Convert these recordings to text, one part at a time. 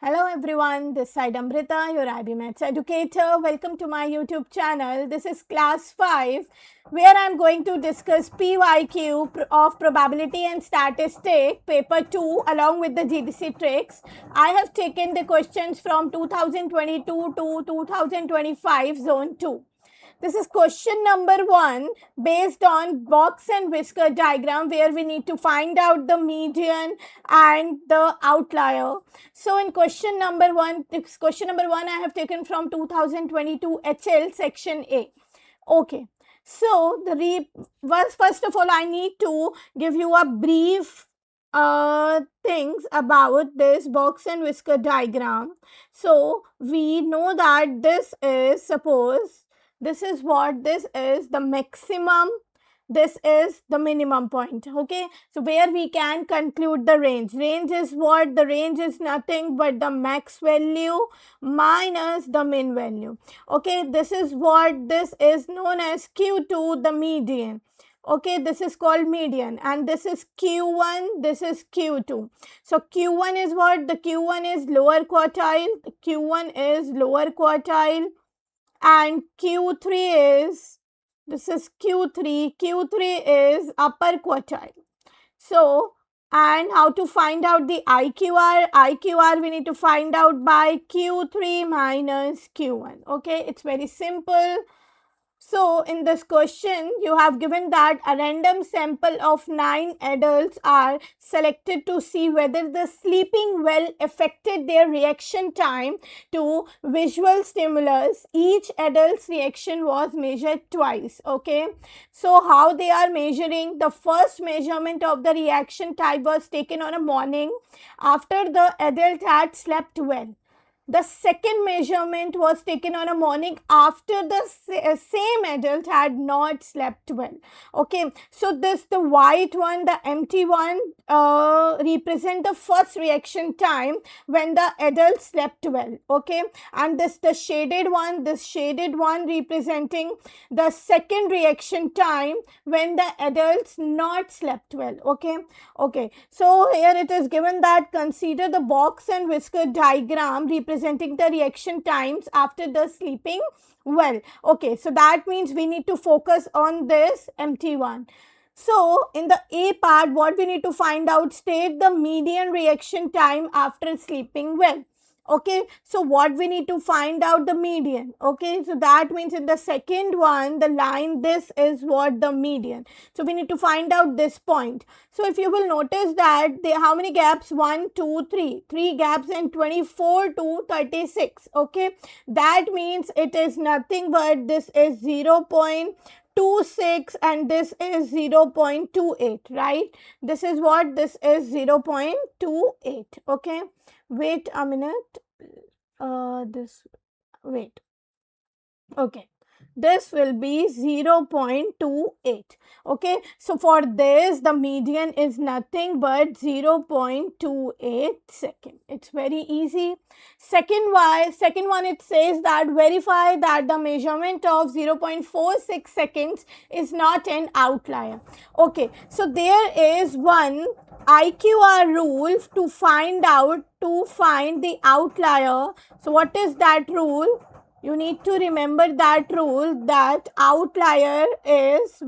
Hello everyone, this side Amrita, your IB Maths educator. Welcome to my YouTube channel. This is class 5 where I am going to discuss PYQ of probability and statistic paper 2 along with the GDC tricks. I have taken the questions from 2022 to 2025 zone 2. This is question number 1 based on box and whisker diagram where we need to find out the median and the outlier. So in question number 1, I have taken from 2022 HL section A. Okay. So first of all, I need to give you a brief things about this box and whisker diagram. So we know that this is, suppose this is what this is, the maximum, this is the minimum point. Okay, so where we can conclude the range is what? The range is nothing but the max value minus the min value. Okay, this is what this is known as Q2, the median. Okay, this is called median, and this is Q1, this is Q2. So Q1 is what? The Q1 is lower quartile, Q1 is lower quartile, and Q3 is, this is Q3 is upper quartile. So, and how to find out the IQR we need to find out by Q3 minus Q1. Okay, it's very simple. So, in this question, you have given that a random sample of 9 adults are selected to see whether the sleeping well affected their reaction time to visual stimulus. Each adult's reaction was measured twice. Okay. So, how they are measuring? The first measurement of the reaction type was taken on a morning after the adult had slept well. The second measurement was taken on a morning after the same adult had not slept well. Okay, so the white one, the empty one, represent the first reaction time when the adult slept well. Okay, and the shaded one, representing the second reaction time when the adults not slept well. Okay, so here it is given that consider the box and whisker diagram representing the reaction times after the sleeping well. Okay, so that means we need to focus on this empty one. So in the A part, what we need to find out, state the median reaction time after sleeping well. Okay, so what we need to find out, the median. Okay, so that means in the second one, the line, this is what the median. So we need to find out this point. So if you will notice that how many gaps? 1, 2, 3. 3 gaps and 24 to 36. Okay, that means it is nothing but this is 0.26 and this is 0.28, right? This is what? This is 0.28. Okay, wait a minute. Wait. Okay, this will be 0.28. Okay, so for this the median is nothing but 0.28 second. It's very easy. Second one, it says that verify that the measurement of 0.46 seconds is not an outlier. Okay, so there is one IQR rule to find the outlier. So what is that rule? You need to remember that rule, that outlier is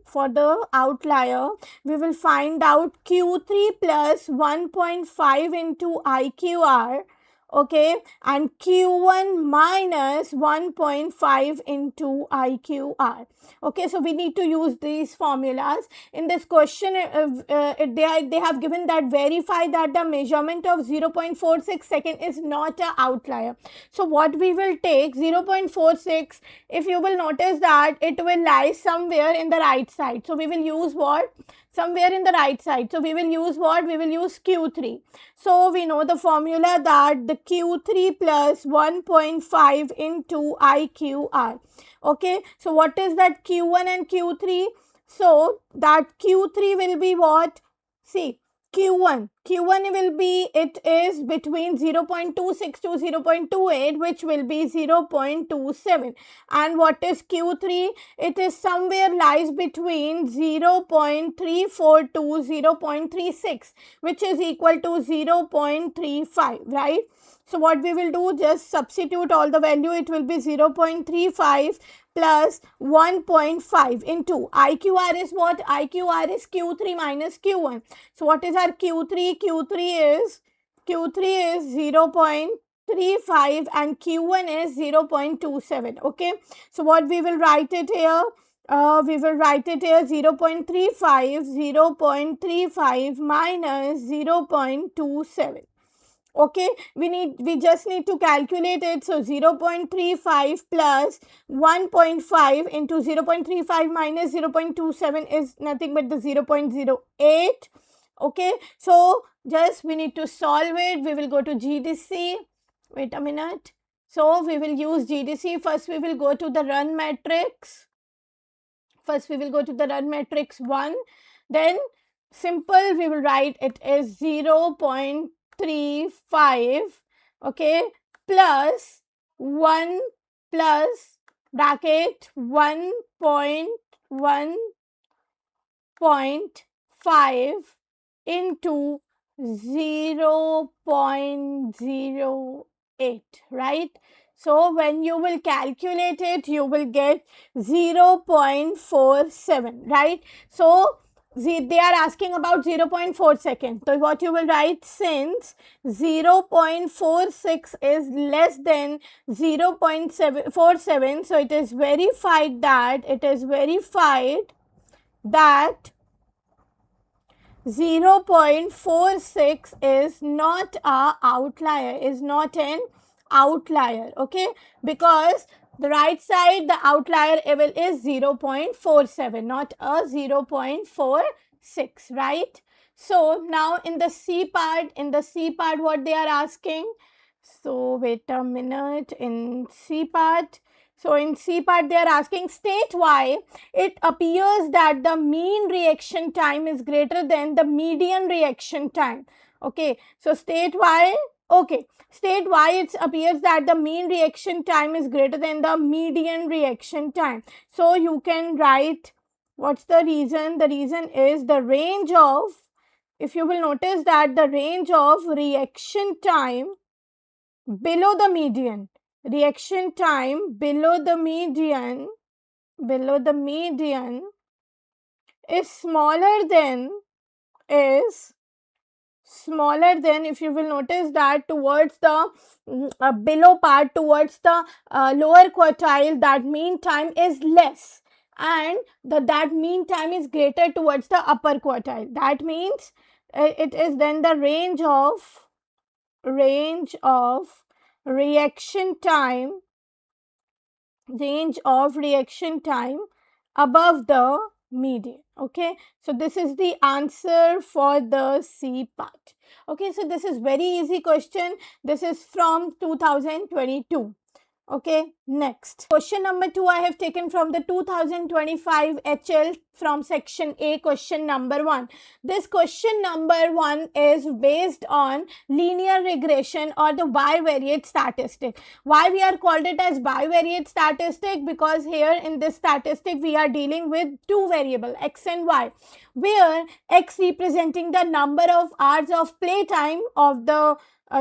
for the outlier, we will find out Q3 plus 1.5 into IQR. Okay, and Q1 minus 1.5 into IQR. Okay, so we need to use these formulas. In this question, they have given that verify that the measurement of 0.46 second is not an outlier. So what we will take, 0.46, if you will notice that it will lie somewhere in the right side. So we will use what? Somewhere in the right side. So we will use what? We will use Q3. So we know the formula that the Q3 plus 1.5 into IQR. Okay, so what is that Q1 and Q3? So that Q3 will be what? See, Q1 Q1 will be, it is between 0.26 to 0.28, which will be 0.27. And what is Q3? It is somewhere lies between 0.34 to 0.36, which is equal to 0.35, right? So what we will do, just substitute all the value. It will be 0.35 plus 1.5 into IQR is what? IQR is Q3 minus Q1. So what is our Q3? Q3 is 0.35 and Q1 is 0.27. Okay. So what we will write it here? We will write it here 0.35 minus 0.27. Okay, we just need to calculate it. So 0.35 plus 1.5 into 0.35 minus 0.27 is nothing but the 0.08. Okay, so just we need to solve it. We will go to GDC. Wait a minute. So we will use GDC. First we will go to the run matrix. First we will go to the run matrix 1. Then simple, we will write it is 0.35, okay, plus 1 plus bracket 1.1.5 into 0.08, right? So when you will calculate it, you will get 0.47, right? So they are asking about 0.4 seconds. So what you will write, since 0.46 is less than 0.47, so it is verified that 0.46 is not an outlier, okay, because the right side, the outlier level is 0.47, not a 0.46, right? So now in the C part, what they are asking, so wait a minute, in C part, so in C part they are asking, state why it appears that the mean reaction time is greater than the median reaction time. Okay, so state why, okay, state why it appears that the mean reaction time is greater than the median reaction time. So you can write, what's the reason? The reason is the range of, if you will notice that the range of reaction time below the median, reaction time below the median is smaller than, if you will notice that towards the below part, towards the lower quartile, that mean time is less, and that mean time is greater towards the upper quartile. That means it is then the range of reaction time above the median. Okay, so this is the answer for the C part. Okay, so this is very easy question. This is from 2022. Okay, next. Question number 2 I have taken from the 2025 HL from section A, question number 1. This question number 1 is based on linear regression or the bivariate statistic. Why we are called it as bivariate statistic? Because here in this statistic we are dealing with two variables, X and Y, where X representing the number of hours of playtime of the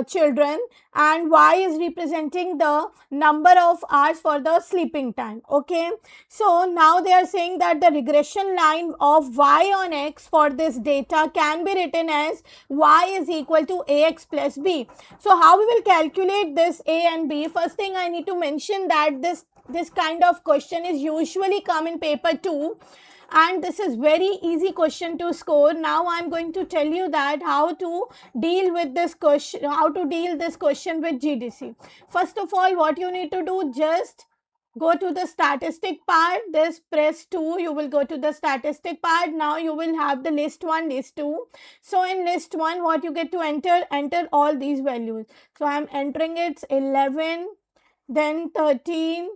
children, and Y is representing the number of hours for the sleeping time. Okay, so now they are saying that the regression line of Y on X for this data can be written as Y is equal to AX plus B. So how we will calculate this A and B? First thing I need to mention that this kind of question is usually come in paper 2, and this is very easy question to score. Now I'm going to tell you that how to deal with this question, with GDC. First of all, what you need to do, just go to the statistic part. This press 2, you will go to the statistic part. Now you will have the list 1, list 2. So in list 1, what you get to enter all these values. So I'm entering it 11, then 13,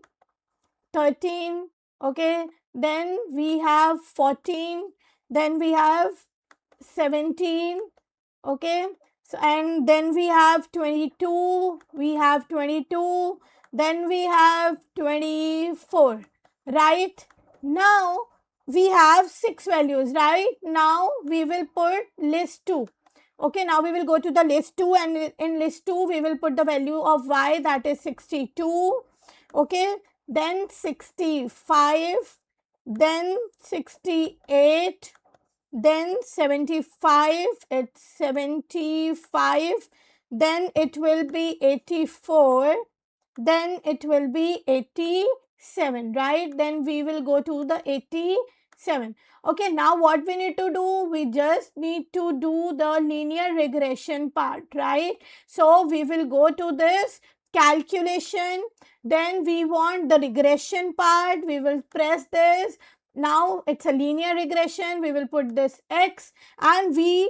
okay, then we have 14, then we have 17, Okay, so and then we have 22, we have 22, then we have 24, right? Now we have 6 values, right? Now we will put list 2. Okay, now we will go to the list 2, and in list 2 we will put the value of y, that is 62. Okay, then 65, then 68, then 75, it's 75, then it will be 84, then it will be 87, right? Then we will go to the 87. Okay, now what we need to do, we just need to do the linear regression part, right? So we will go to this calculation, then we want the regression part, we will press this. Now it's a linear regression, we will put this x, and we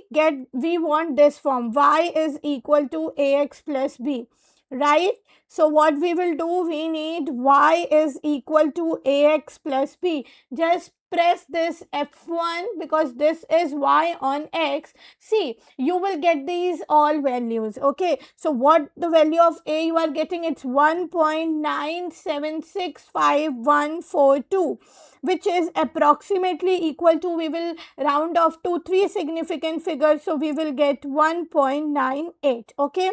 want this form, y is equal to ax plus b, right? So what we will do, we need y is equal to ax plus b. Just press this F1 because this is y on x. See, you will get these all values. Okay, so what the value of a you are getting, it's 1.97655142, which is approximately equal to, we will round off to 3 significant figures, so we will get 1.98. Okay,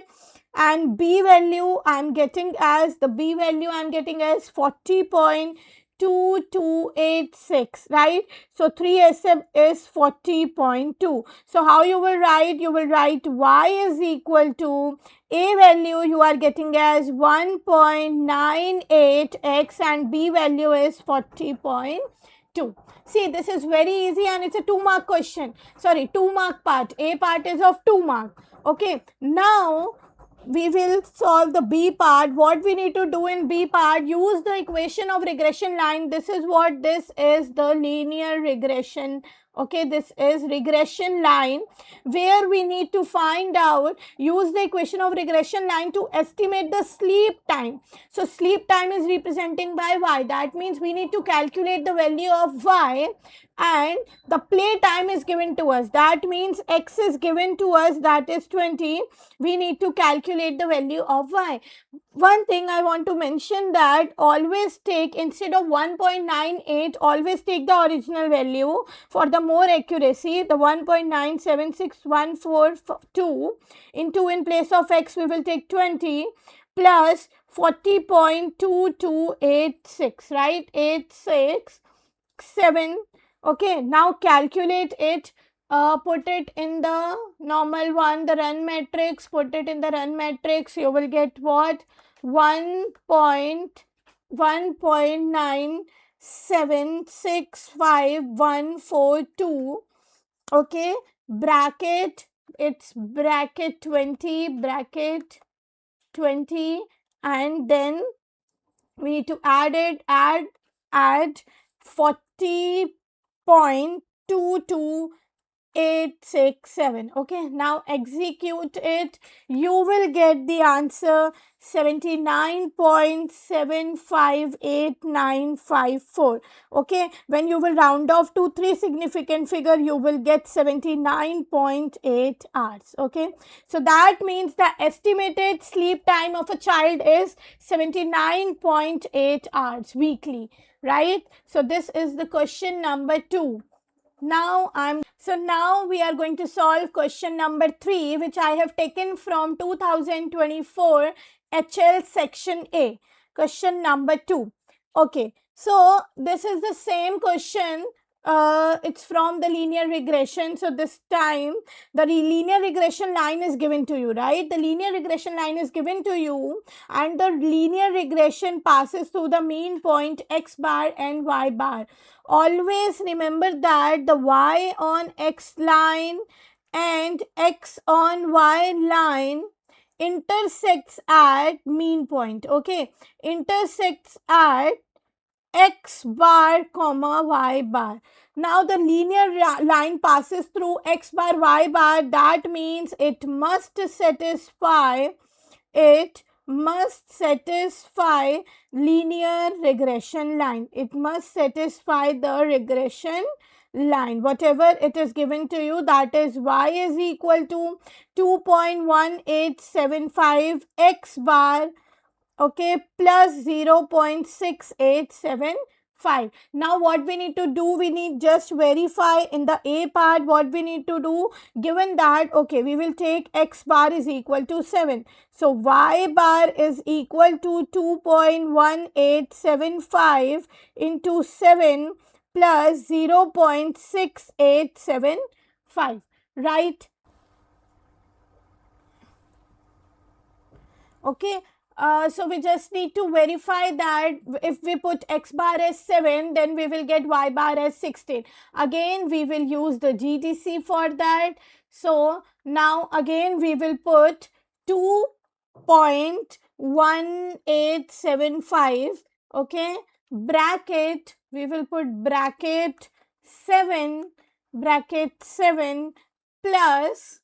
and b value I'm getting as, the b value I'm getting as 40.2286, right? So 3SF is 40.2. So how you will write? You will write y is equal to, a value you are getting as 1.98x and b value is 40.2. See, this is very easy and it's a 2-mark question. Sorry, 2-mark part. A part is of 2 mark. Okay, now we will solve the B part. What we need to do in B part, use the equation of regression line. This is what this is, the linear regression. Okay, this is regression line where we need to find out, use the equation of regression line to estimate the sleep time. So sleep time is representing by y. That means we need to calculate the value of y, and the play time is given to us. That means x is given to us, that is 20. We need to calculate the value of y. One thing I want to mention, that always take, instead of 1.98, always take the original value for the more accuracy, the 1.976142 into, in place of x we will take 20 plus 40.2286, right? 867. Okay, now calculate it. Put it in the normal one, the run matrix, put it in the run matrix, you will get what? 1.197654142. Okay, bracket, it's bracket 20, bracket 20, and then we need to add it, add 40.22867. Okay, now execute it. You will get the answer 79.758954. Okay, when you will round off to 3 significant figure, you will get 79.8 hours. Okay, so that means the estimated sleep time of a child is 79.8 hours weekly, right? So this is the question number 2. Now we are going to solve question number 3, which I have taken from 2024 HL section A. Question number 2. Okay, so this is the same question. It's from the linear regression. So this time the linear regression line is given to you, right? The linear regression line is given to you, and the linear regression passes through the mean point x bar and y bar. Always remember that the y on x line and x on y line intersects at mean point. Okay, intersects at x bar comma y bar. Now the linear line passes through x bar y bar. That means it must satisfy linear regression line. It must satisfy the regression line. Whatever it is given to you, that is y is equal to 2.1875 x bar, okay, plus 0.6875. Now what we need to do, we need just verify in the A part what we need to do. Given that, okay, we will take x bar is equal to 7. So y bar is equal to 2.1875 into 7 plus 0.6875, right? Okay. So we just need to verify that if we put x bar as 7, then we will get y bar as 16. Again, we will use the GDC for that. So now again we will put 2.1875, okay, bracket, we will put bracket 7 plus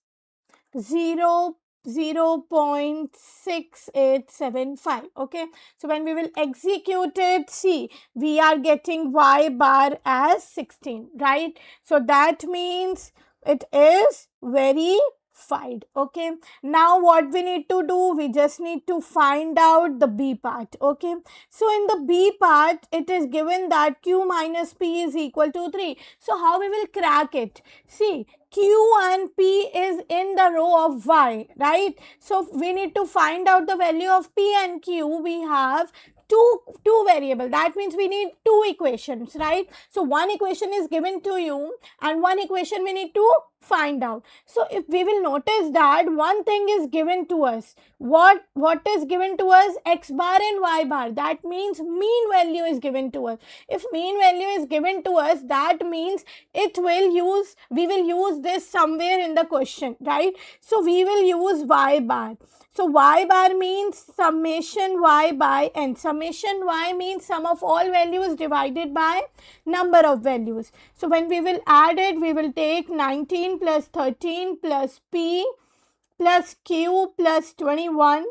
0.6875. Okay, so when we will execute it, see, we are getting y bar as 16, right? So that means it is verified. Okay, now what we need to do, we just need to find out the B part. Okay, so in the B part, it is given that q minus p is equal to 3. So how we will crack it? See, q and p is in the row of y, right? So we need to find out the value of p and q. We have two variable, that means we need two equations, right? So one equation is given to you and one equation we need to find out. So if we will notice that one thing is given to us, what is given to us? X bar and y bar. That means mean value is given to us. If mean value is given to us, that means we will use this somewhere in the question, right? So we will use y bar. So y bar means summation y by n. Summation y means sum of all values divided by number of values. So when we will add it, we will take 19 plus 13 plus p plus q plus 21,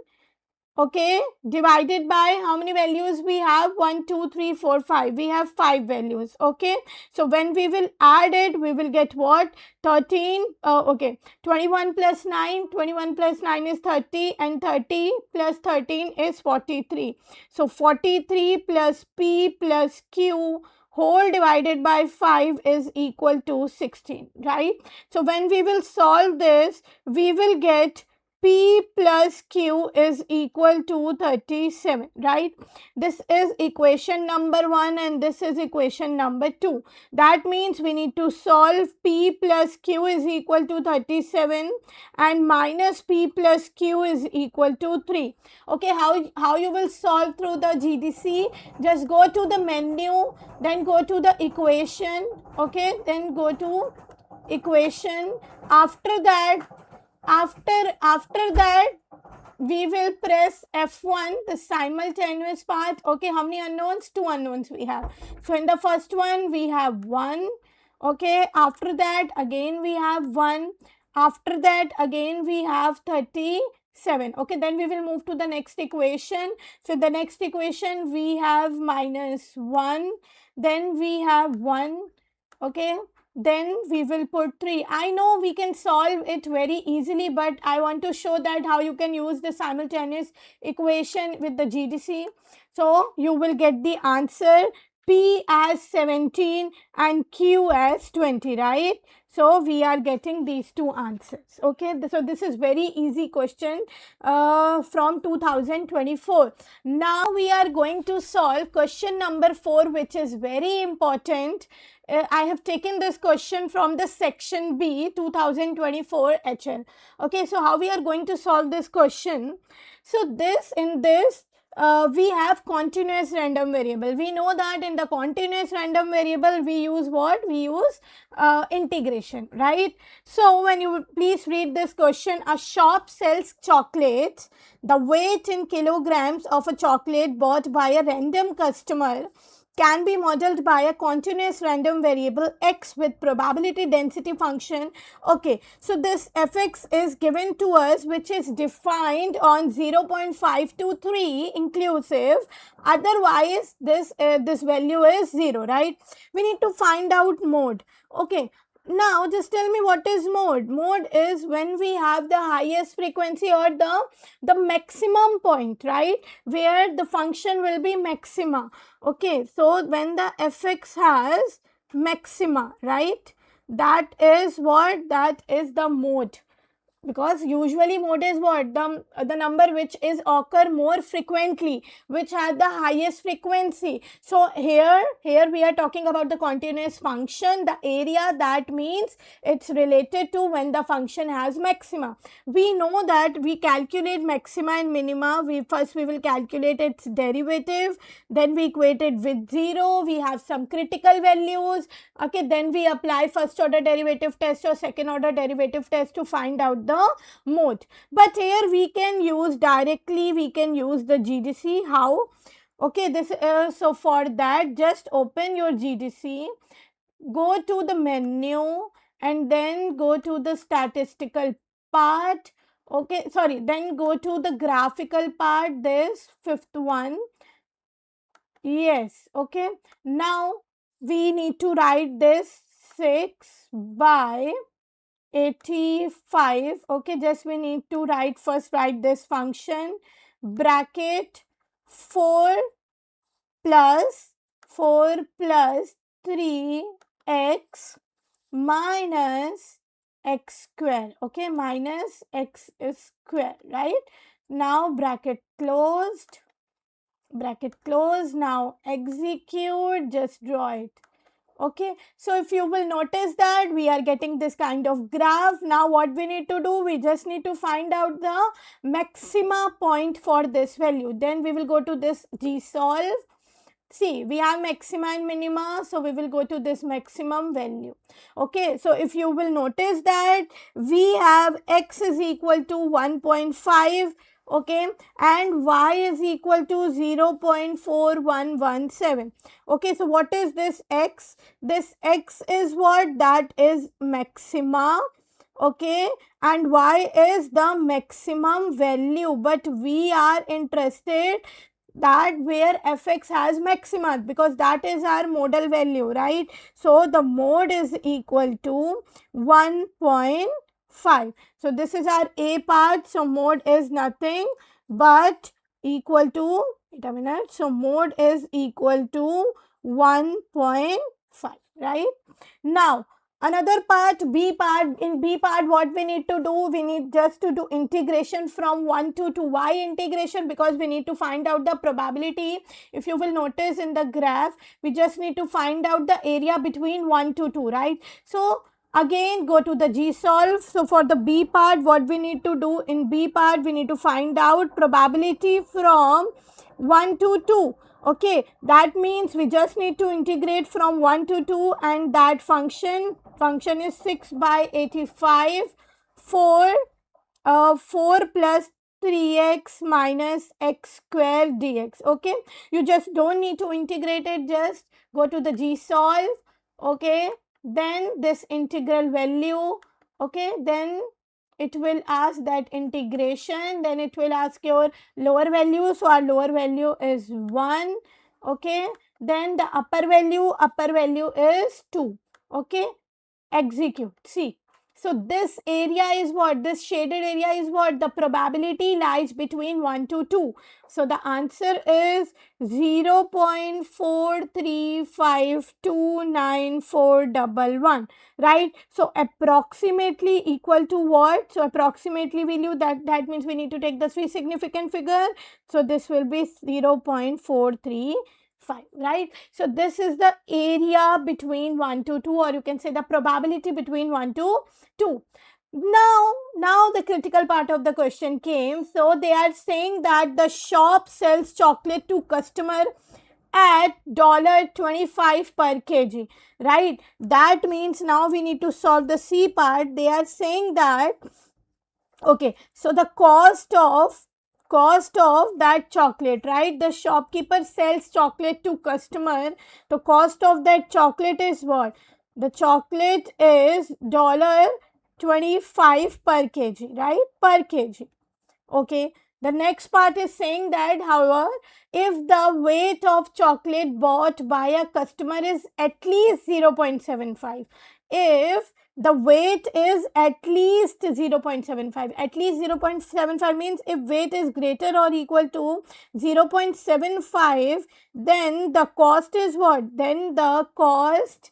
okay, divided by how many values we have? 1, 2, 3, 4, 5. We have 5 values. Okay, so when we will add it, we will get what? 13, okay, 21 plus 9, 21 plus 9 is 30 and 30 plus 13 is 43. So 43 plus p plus q whole divided by 5 is equal to 16, right? So when we will solve this, we will get p plus q is equal to 37, right? This is equation number 1 and this is equation number 2. That means we need to solve p plus q is equal to 37 and minus p plus q is equal to 3. Okay, how you will solve through the GDC? Just go to the menu, then go to the equation, okay, then go to equation. After that, we will press F1, the simultaneous part. Okay, how many unknowns? 2 unknowns we have. So in the first one we have 1. Okay, after that again we have 1. After that again we have 37. Okay, then we will move to the next equation. So the next equation we have minus 1. Then we have 1. Okay, then we will put 3. I know we can solve it very easily, but I want to show that how you can use the simultaneous equation with the GDC. So you will get the answer P as 17 and Q as 20, right? So we are getting these two answers. Okay, so this is very easy question from 2024. Now we are going to solve question number 4, which is very important. I have taken this question from the section B 2024 HL. Okay, so how we are going to solve this question? So in this we have continuous random variable. We know that in the continuous random variable we use what? We use integration, right? So when you please read this question, a shop sells chocolates. The weight in kilograms of a chocolate bought by a random customer can be modeled by a continuous random variable x with probability density function. Okay, so this fx is given to us, which is defined on 0.523 inclusive, otherwise this value is 0, right? We need to find out mode. Okay, now just tell me what is mode. Mode is when we have the highest frequency or the maximum point, right, where the function will be maxima. Okay, so when the fx has maxima, right, that is what, that is the mode. Because usually mode is what, the number which is occur more frequently, which has the highest frequency. So here we are talking about the continuous function, the area, that means it's related to when the function has maxima. We know that we calculate maxima and minima, we will calculate its derivative, then we equate it with 0, we have some critical values. Okay, then we apply first order derivative test or second order derivative test to find out the mode. But here we can use directly, we can use the GDC. How? Okay, this so for that, just open your GDC, go to the menu, and then go to the statistical part. Okay, sorry, then go to the graphical part, this fifth one. Yes, okay. Now we need to write this 6 by 85. Okay, just we need to write this function, bracket 4 plus 3x minus x square. Okay, minus x square, right? Now bracket closed, now execute, just draw it. Okay, so if you will notice that we are getting this kind of graph. Now what we need to do, we just need to find out the maxima point for this value. Then we will go to this GSolve. See, we have maxima and minima, so we will go to this maximum value. Okay, so if you will notice that we have x is equal to 1.5, okay, and y is equal to 0.4117. Okay, so what is this x? This x is what? That is maxima. Okay, and y is the maximum value, but we are interested that where fx has maxima, because that is our modal value, right? So the mode is equal to 1.5. So this is our a part. So mode is nothing but equal to, wait a minute, so mode is equal to 1.5, right? Now another part, B part. In B part, what we need to do, we need just to do integration from 1 to 2. Why integration? Because we need to find out the probability. If you will notice in the graph, we just need to find out the area between 1 to 2, right? So again, go to the GSolve. So for the B part, what we need to do in B part, we need to find out probability from 1 to 2. Okay, that means we just need to integrate from 1 to 2, and that function is 6 by 85, 4 plus 3x minus x square dx. Okay, you just don't need to integrate it, just go to the GSolve. Okay, then this integral value. Okay, then it will ask that integration, then it will ask your lower value. So our lower value is 1. Okay, then the upper value is 2. Okay, execute. See, so this area is what, this shaded area is what, the probability lies between 1 to 2. So the answer is 0.43529411, right? So approximately equal to what? So approximately value, that means we need to take the three significant figure. So this will be 0.435, right? So this is the area between 1 to 2, or you can say the probability between 1 to 2. Now the critical part of the question came. So they are saying that the shop sells chocolate to customer at $25 per kg, right? That means now we need to solve the C part. They are saying that, okay, so the cost cost of that chocolate, right? The shopkeeper sells chocolate to customer. The cost of that chocolate is what? The chocolate is $25 per kg, right? Per kg. Okay. The next part is saying that, however, if the weight of chocolate bought by a customer is at least 0.75, if the weight is at least 0.75, at least 0.75 means if weight is greater or equal to 0.75, then the cost is what? Then the cost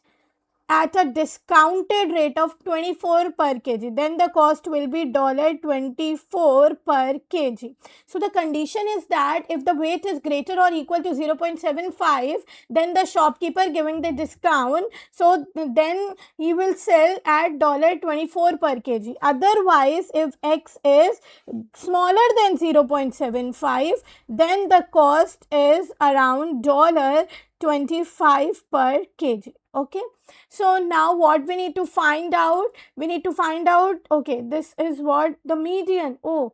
at a discounted rate of 24 per kg, then the cost will be $24 per kg. So the condition is that if the weight is greater or equal to 0.75, then the shopkeeper giving the discount, so then he will sell at $24 per kg. Otherwise, if X is smaller than 0.75, then the cost is around $25 per kg. Okay. So now what we need to find out? We need to find out, okay, this is what the median. Oh,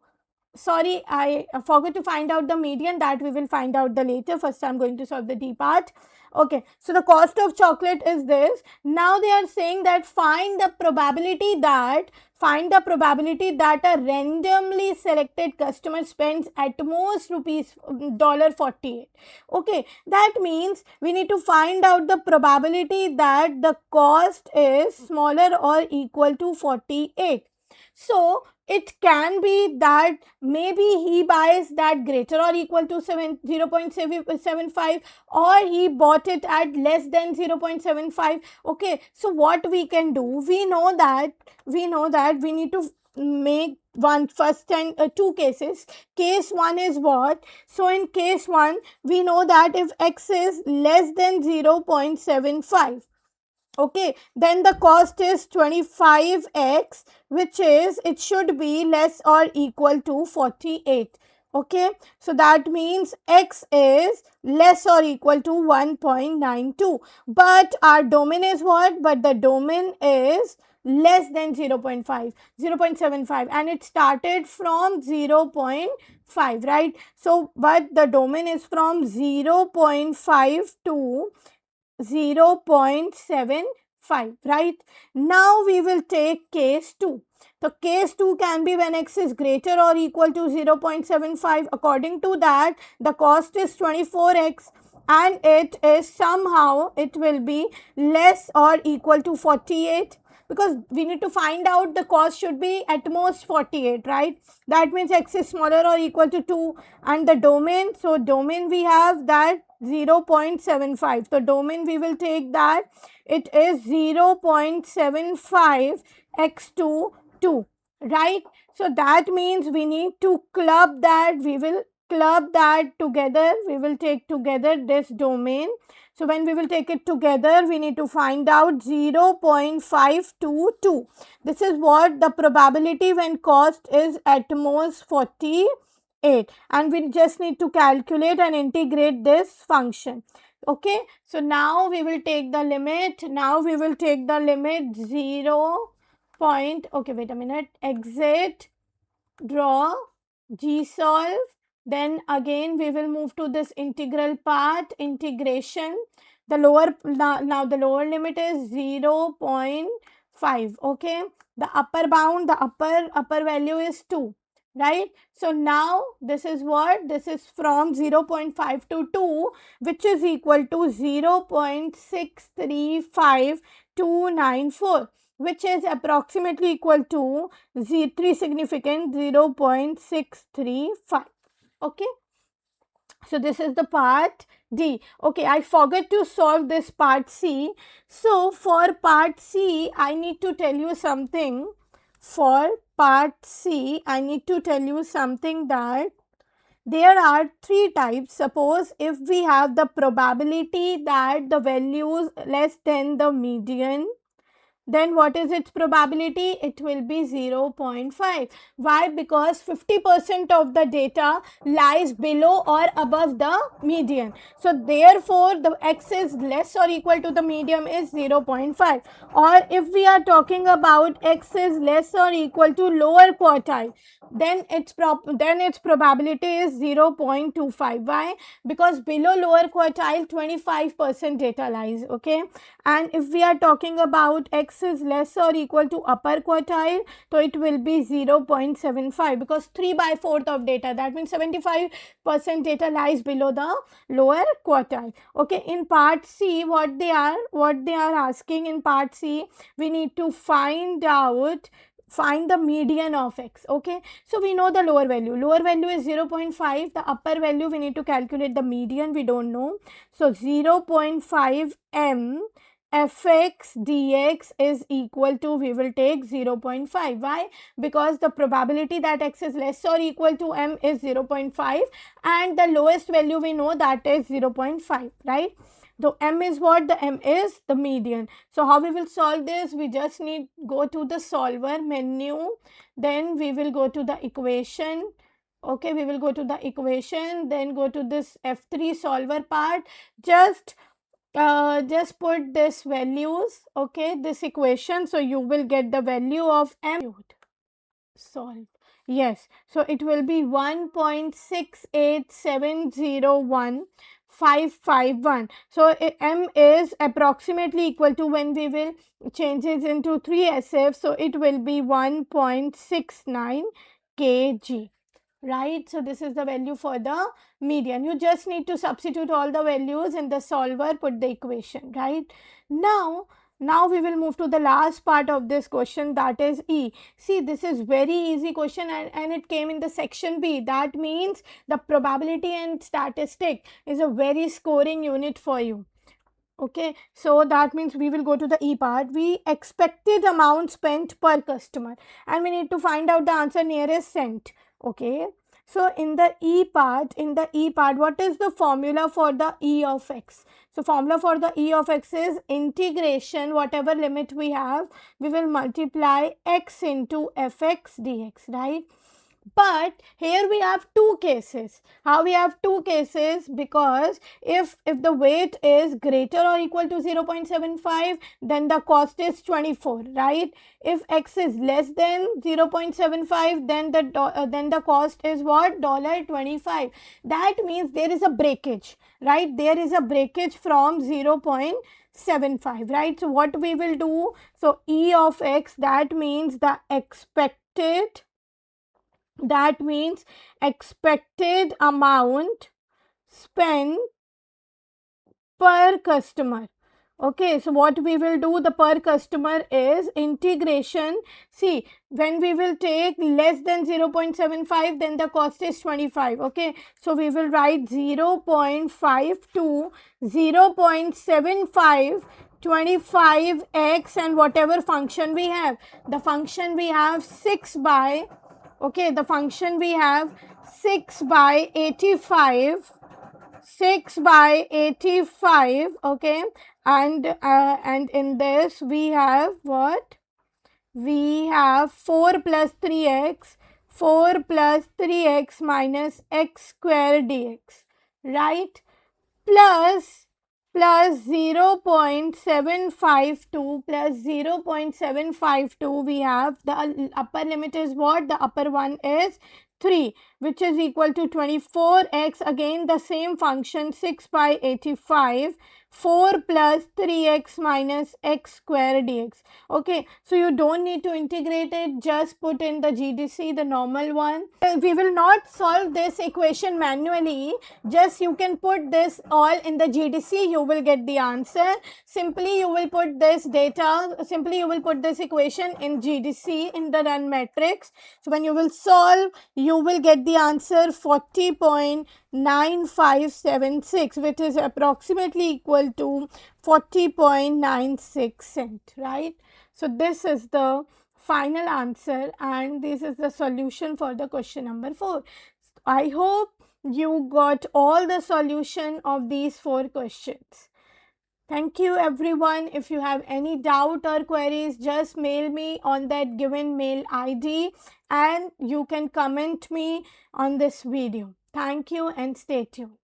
sorry, I forgot to find out the median. That we will find out the later. First I'm going to solve the D part. Okay, so the cost of chocolate is this. Now they are saying that find the probability that a randomly selected customer spends at most rupees $48. Okay, that means we need to find out the probability that the cost is smaller or equal to 48. So it can be that maybe he buys that greater or equal to 0.75, or he bought it at less than 0.75. Okay, so what we can do, we know that we need to make two cases. Case 1 is what? So in case 1, we know that if X is less than 0.75, okay, then the cost is 25x, which is, it should be less or equal to 48. Okay, so that means X is less or equal to 1.92. But our domain is what? But the domain is less than 0.75, and it started from 0.5, right? So, but the domain is from 0.5 to 0.75, right? Now we will take case 2. So case 2 can be when X is greater or equal to 0.75. According to that, the cost is 24x, and it is somehow, it will be less or equal to 48, because we need to find out the cost should be at most 48, right? That means X is smaller or equal to 2, and the domain, so domain we have that 0.75. So domain we will take that it is 0.75 x to 2, right? So that means we need to club that. We will club that together. We will take together this domain. So when we will take it together, we need to find out 0.522. This is what the probability when cost is at most 48, and we just need to calculate and integrate this function. Okay, so now we will take the limit. Now we will take the limit 0. Okay, wait a minute. Exit, draw, G solve. Then again we will move to this integral part, integration. The lower, now the lower limit is 0.5. Okay, the upper bound, the upper value is 2, right? So now this is what? This is from 0.5 to 2, which is equal to 0.635294, which is approximately equal to 3 significant 0.635. Okay, so this is the part D. Okay, I forgot to solve this part C. So for part C, I need to tell you something. For part C, I need to tell you something, that there are 3 types. Suppose if we have the probability that the value is less than the median, then what is its probability? It will be 0.5. Why? Because 50% of the data lies below or above the median. So therefore the x is less or equal to the median is 0.5. Or if we are talking about x is less or equal to lower quartile, then its probability is 0.25. Why? Because below lower quartile 25% data lies. Okay, and if we are talking about x is less or equal to upper quartile, so it will be 0.75, because 3/4 of data, that means 75% data lies below the lower quartile. Okay, in part C, what they are asking in part C, we need to find the median of x. Okay, so we know the lower value is 0.5, the upper value we need to calculate the median, we don't know. So 0.5 m fx dx is equal to, we will take 0.5. Why? Because the probability that x is less or equal to m is 0.5, and the lowest value we know that is 0.5, right? So m is what? The m is the median. So how we will solve this? We just need go to the solver menu, then we will go to the equation. Okay, we will go to the equation, then go to this F3 solver part. Just put this values, okay, this equation, so you will get the value of m. Solve. Yes, so it will be 1.68701,551. So m is approximately equal to, when we will change it into 3SF, so it will be 1.69 kg. Right, so this is the value for the median. You just need to substitute all the values in the solver, put the equation, right? Now we will move to the last part of this question, that is E. See, this is very easy question, and it came in the section B. That means the probability and statistic is a very scoring unit for you. Okay, so that means we will go to the E part. We expected amount spent per customer, and we need to find out the answer nearest cent. Okay, so in the E part, what is the formula for the E of x? So formula for the E of x is integration, whatever limit we have, we will multiply x into fx dx, right? But here we have two cases. How we have two cases? Because if the weight is greater or equal to 0.75, then the cost is 24, right? If x is less than 0.75, then the cost is what? $25. That means there is a breakage, right? There is a breakage from 0.75, right? So what we will do? So E of x, that means the expected amount spent per customer. Okay, so what we will do, the per customer is integration. See, when we will take less than 0.75, then the cost is 25. Okay, so we will write 0.5 to 0.75 25x, and whatever function we have, the function we have 6 by, okay, the function we have 6 by 85, okay, and in this we have what? We have 4 plus 3x minus x square dx, right? Plus 0.752 we have, the upper limit is what? The upper one is 3, which is equal to 24x, again the same function 6 by 85, 4 plus 3x minus x square dx. Okay, so you don't need to integrate it, just put in the GDC, the normal one. We will not solve this equation manually, just you can put this all in the GDC, you will get the answer. Simply you will put this equation in GDC in the run matrix. So when you will solve, you will get the answer 40.9576, which is approximately equal to 40.96 cent, right? So this is the final answer, and this is the solution for the question number 4. I hope you got all the solution of these 4 questions. Thank you everyone. If you have any doubt or queries, just mail me on that given mail ID and you can comment me on this video. Thank you and stay tuned.